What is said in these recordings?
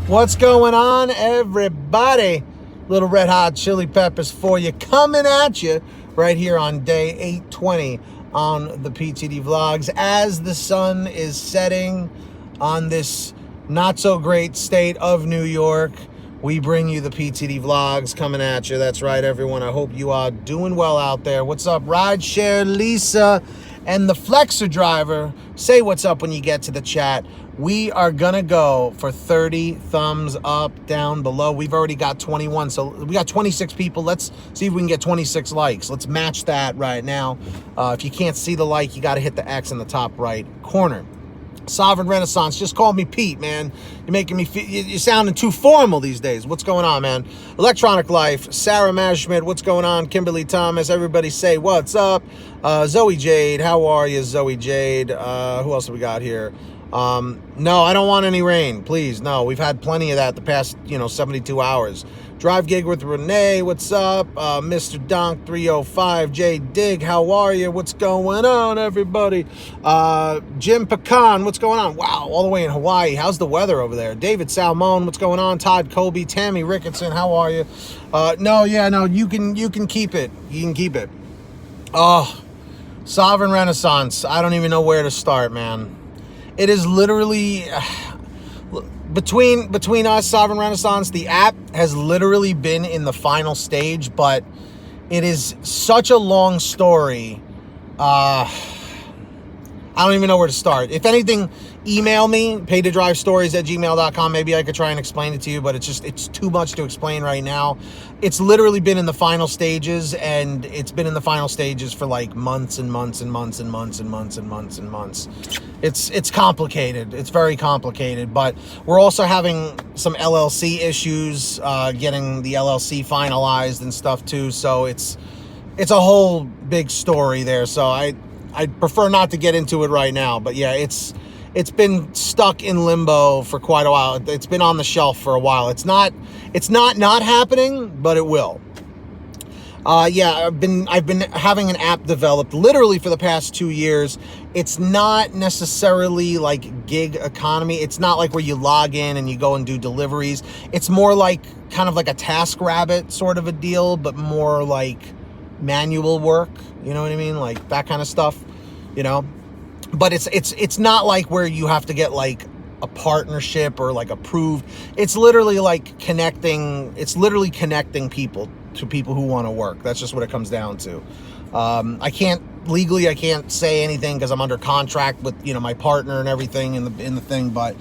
What's going on, everybody? Little red hot chili peppers for you, coming at you right here on day 820 on the PTD Vlogs. As the sun is setting on this not so great state of New York, we bring you the PTD Vlogs coming at you. That's right, everyone. I hope you are doing well out there. What's up, Rideshare Lisa and the Flexer driver? Say what's up when you get to the chat. We are gonna go for 30 thumbs up down below. We've already got 21, so we got 26 people. Let's see if we can get 26 likes. Let's match that right now. If you can't see the like, you gotta hit the X in the top right corner. Sovereign Renaissance, just call me Pete, man. You're making me feel, you're sounding too formal these days. What's going on, man? Electronic Life, Sarah Mashmid, what's going on? Kimberly Thomas, everybody say what's up. Zoe Jade, how are you, Zoe Jade? Who else have we got here? No, I don't want any rain, please. No, we've had plenty of that the past, 72 hours. Drive Gig with Renee, what's up? Mr. Donk 305, J Dig, how are you? What's going on, everybody? Jim Pecan, what's going on? Wow, all the way in Hawaii. How's the weather over there? David Salmon, what's going on? Todd Colby, Tammy Ricketson, how are you? No, you can keep it. You can keep it. Oh, Sovereign Renaissance. I don't even know where to start, man. It is literally between us, Sovereign Renaissance, the app has literally been in the final stage, but it is such a long story. I don't even know where to start. If anything, email me, paytodrivestories@gmail.com. Maybe I could try and explain it to you, but it's too much to explain right now. It's literally been in the final stages, and it's been in the final stages for like months and months and months and months and months and months and months. It's complicated. It's very complicated, but we're also having some LLC issues, getting the LLC finalized and stuff too. So it's a whole big story there. So I'd prefer not to get into it right now, but yeah, it's been stuck in limbo for quite a while. It's been on the shelf for a while. It's not happening, but it will. Yeah, I've been having an app developed literally for the past 2 years. It's not necessarily like gig economy. It's not like where you log in and you go and do deliveries. It's more like kind of like a TaskRabbit sort of a deal, but more like manual work. You know what I mean? Like that kind of stuff, But it's not like where you have to get like a partnership or like approved. It's literally like connecting people to people who want to work. That's just what it comes down to. I can't say anything because I'm under contract with my partner and everything in the thing, but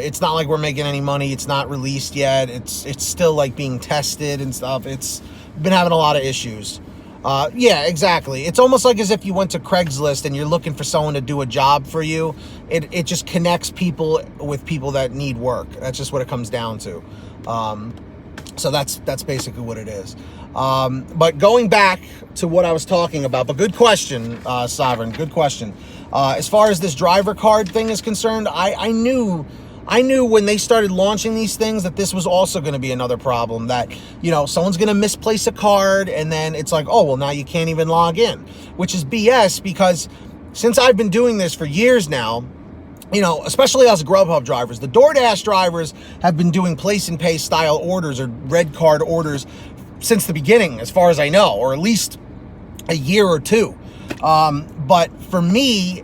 it's not like we're making any money. It's not released yet. It's still like being tested and stuff. It's been having a lot of issues. Yeah, exactly. It's almost like as if you went to Craigslist and you're looking for someone to do a job for you. It just connects people with people that need work. That's just what it comes down to. So that's basically what it is. But going back to what I was talking about, but good question, Sovereign, good question. As far as this driver card thing is concerned, I knew when they started launching these things that this was also going to be another problem, that, someone's going to misplace a card and then it's like, oh, well, now you can't even log in, which is BS, because since I've been doing this for years now, especially us Grubhub drivers, the DoorDash drivers have been doing place and pay style orders or red card orders since the beginning, as far as I know, or at least a year or two. But for me,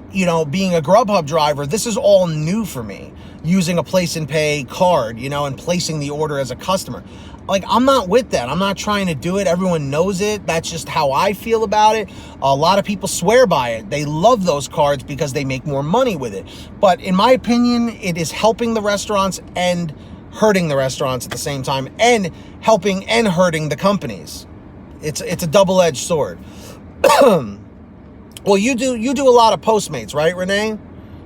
being a Grubhub driver, this is all new for me. Using a place and pay card, and placing the order as a customer. Like, I'm not with that. I'm not trying to do it. Everyone knows it. That's just how I feel about it. A lot of people swear by it. They love those cards because they make more money with it. But in my opinion, it is helping the restaurants and hurting the restaurants at the same time, and helping and hurting the companies. It's a double-edged sword. Well, you do a lot of Postmates, right, Renee?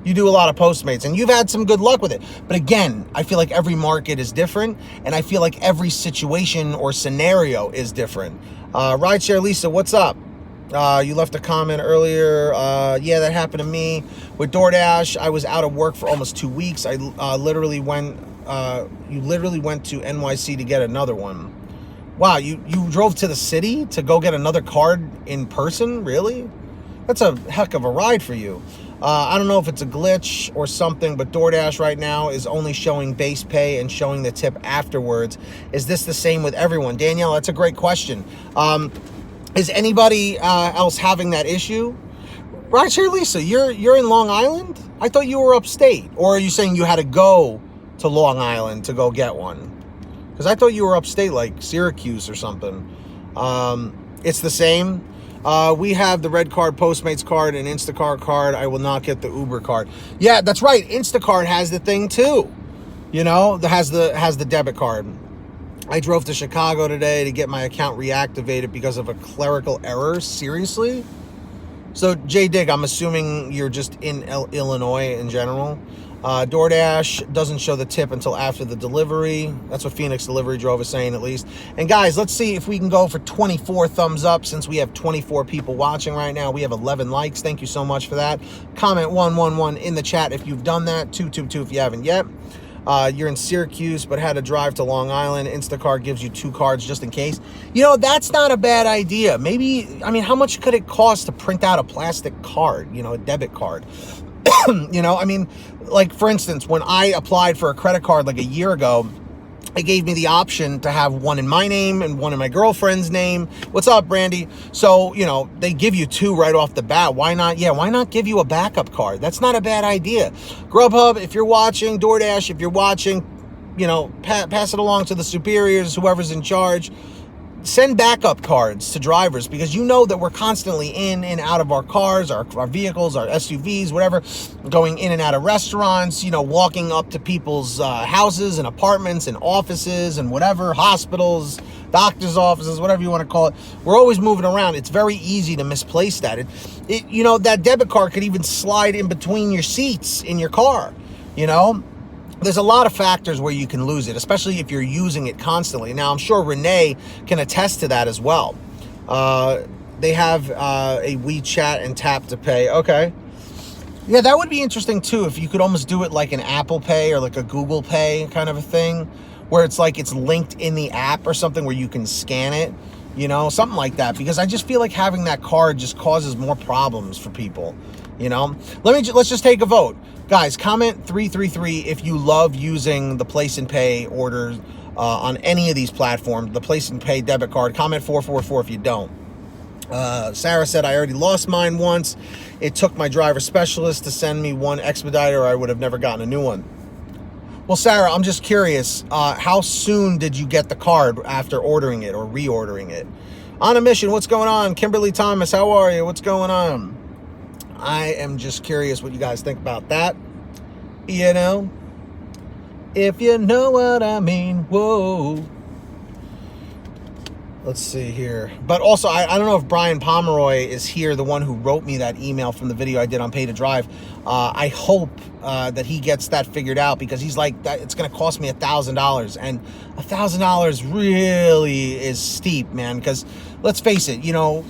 You do a lot of Postmates, and you've had some good luck with it. But again, I feel like every market is different, and I feel like every situation or scenario is different. Rideshare Lisa, what's up? You left a comment earlier. Yeah, that happened to me with DoorDash. I was out of work for almost 2 weeks. I literally went. You literally went to NYC to get another one. Wow, you drove to the city to go get another card in person? Really? That's a heck of a ride for you. I don't know if it's a glitch or something, but DoorDash right now is only showing base pay and showing the tip afterwards. Is this the same with everyone? Danielle, that's a great question. Is anybody else having that issue? Right here, Lisa, you're in Long Island? I thought you were upstate. Or are you saying you had to go to Long Island to go get one? Because I thought you were upstate, like Syracuse or something. It's the same. We have the red card, Postmates card, and Instacart card. I will not get the Uber card. Yeah, that's right. Instacart has the thing too. You know, has the debit card. I drove to Chicago today to get my account reactivated because of a clerical error. Seriously? So, J-Dig, I'm assuming you're just in Illinois in general. DoorDash doesn't show the tip until after the delivery. That's what Phoenix Delivery Drove is saying, at least. And guys, let's see if we can go for 24 thumbs up since we have 24 people watching right now. We have 11 likes. Thank you so much for that. Comment 111 in the chat if you've done that. 222 if you haven't yet. You're in Syracuse but had to drive to Long Island. Instacart gives you 2 cards just in case. You know, that's not a bad idea. Maybe, I mean, how much could it cost to print out a plastic card, you know, a debit card? You know, I mean, like, for instance, when I applied for a credit card like a year ago, it gave me the option to have one in my name and one in my girlfriend's name. What's up, Brandy? So, you know, they give you 2 right off the bat. Why not? Yeah, why not give you a backup card? That's not a bad idea. Grubhub, if you're watching, DoorDash, if you're watching, you know, pass it along to the superiors, whoever's in charge. Send backup cards to drivers, because you know that we're constantly in and out of our cars, our vehicles, our SUVs, whatever, going in and out of restaurants, you know, walking up to people's houses and apartments and offices and whatever, hospitals, doctor's offices, whatever you want to call it. We're always moving around. It's very easy to misplace that. You know, that debit card could even slide in between your seats in your car, you know. There's a lot of factors where you can lose it, especially if you're using it constantly. Now, I'm sure Renee can attest to that as well. They have a WeChat and Tap to Pay. Okay. Yeah, that would be interesting too, if you could almost do it like an Apple Pay or like a Google Pay kind of a thing, where it's like it's linked in the app or something where you can scan it, you know, something like that. Because I just feel like having that card just causes more problems for people, you know. Let's just take a vote. Guys, comment 333 if you love using the Place and Pay orders on any of these platforms, the Place and Pay debit card. Comment 444 if you don't. Sarah said, I already lost mine once. It took my driver specialist to send me one expediter, or I would have never gotten a new one. Well, Sarah, I'm just curious, how soon did you get the card after ordering it or reordering it? On a mission, what's going on? Kimberly Thomas, how are you? What's going on? I am just curious what you guys think about that. You know, if you know what I mean. Whoa. Let's see here. But also, I don't know if Brian Pomeroy is here, the one who wrote me that email from the video I did on Pay to Drive. I hope that he gets that figured out, because he's like, that it's going to cost me $1,000. And $1,000 really is steep, man. Because let's face it, you know,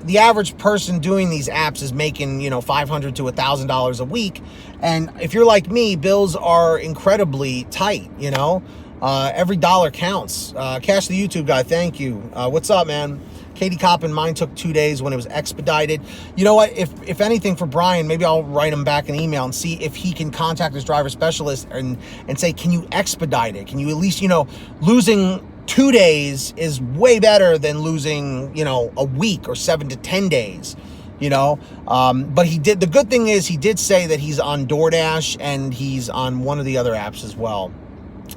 the average person doing these apps is making, you know, $500 to $1,000 a week. And if you're like me, bills are incredibly tight, you know. Every dollar counts. Cash the YouTube guy, thank you. What's up, man? Katie Coppin, mine took 2 days when it was expedited. You know what? If anything, for Brian, maybe I'll write him back an email and see if he can contact his driver specialist and say, can you expedite it? Can you at least, you know, losing 2 days is way better than losing, you know, a week or 7 to 10 days, you know. But he did, the good thing is he did say that he's on DoorDash and he's on one of the other apps as well.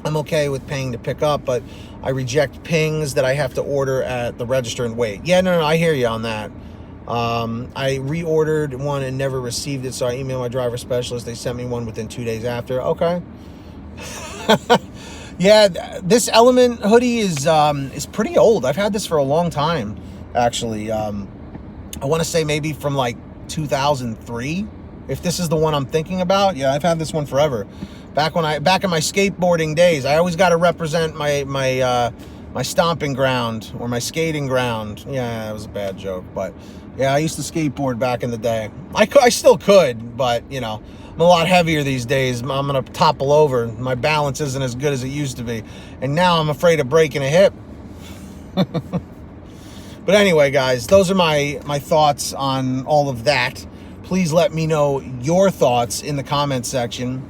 I'm okay with paying to pick up, but I reject pings that I have to order at the register and wait. Yeah, no, I hear you on that. I reordered one and never received it, so I emailed my driver specialist. They sent me one within 2 days after. Okay. Yeah, this Element hoodie is pretty old. I've had this for a long time, actually. I want to say maybe from like 2003, if this is the one I'm thinking about. Yeah, I've had this one forever. Back in my skateboarding days, I always got to represent my stomping ground or my skating ground. Yeah, that was a bad joke, but yeah, I used to skateboard back in the day. I still could, but you know, I'm a lot heavier these days. I'm gonna topple over. My balance isn't as good as it used to be, and now I'm afraid of breaking a hip. But anyway, guys, those are my thoughts on all of that. Please let me know your thoughts in the comment section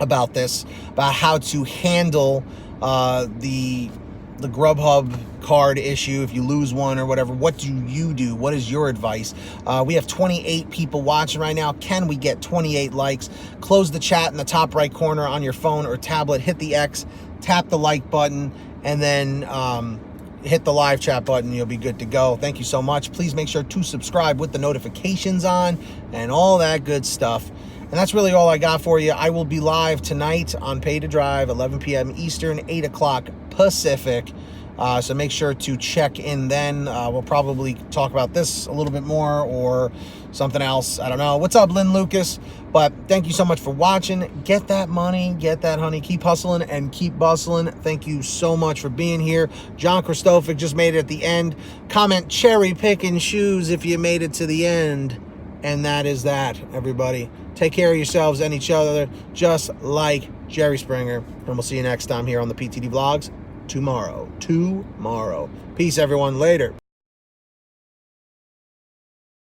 about this, about how to handle the Grubhub card issue if you lose one or whatever. What do you do? What is your advice? We have 28 people watching right now. Can we get 28 likes? Close the chat in the top right corner on your phone or tablet. Hit the X, tap the like button, and then hit the live chat button. You'll be good to go. Thank you so much. Please make sure to subscribe with the notifications on and all that good stuff. And that's really all I got for you. I will be live tonight on Pay to Drive, 11 p.m. Eastern, 8 o'clock Pacific. So make sure to check in then. We'll probably talk about this a little bit more or something else. I don't know. What's up, Lynn Lucas? But thank you so much for watching. Get that money. Get that honey. Keep hustling and keep bustling. Thank you so much for being here. John Christophic just made it at the end. Comment cherry picking shoes if you made it to the end. And that is that, everybody. Take care of yourselves and each other, just like Jerry Springer. And we'll see you next time here on the PTD Vlogs tomorrow. Peace, everyone. Later.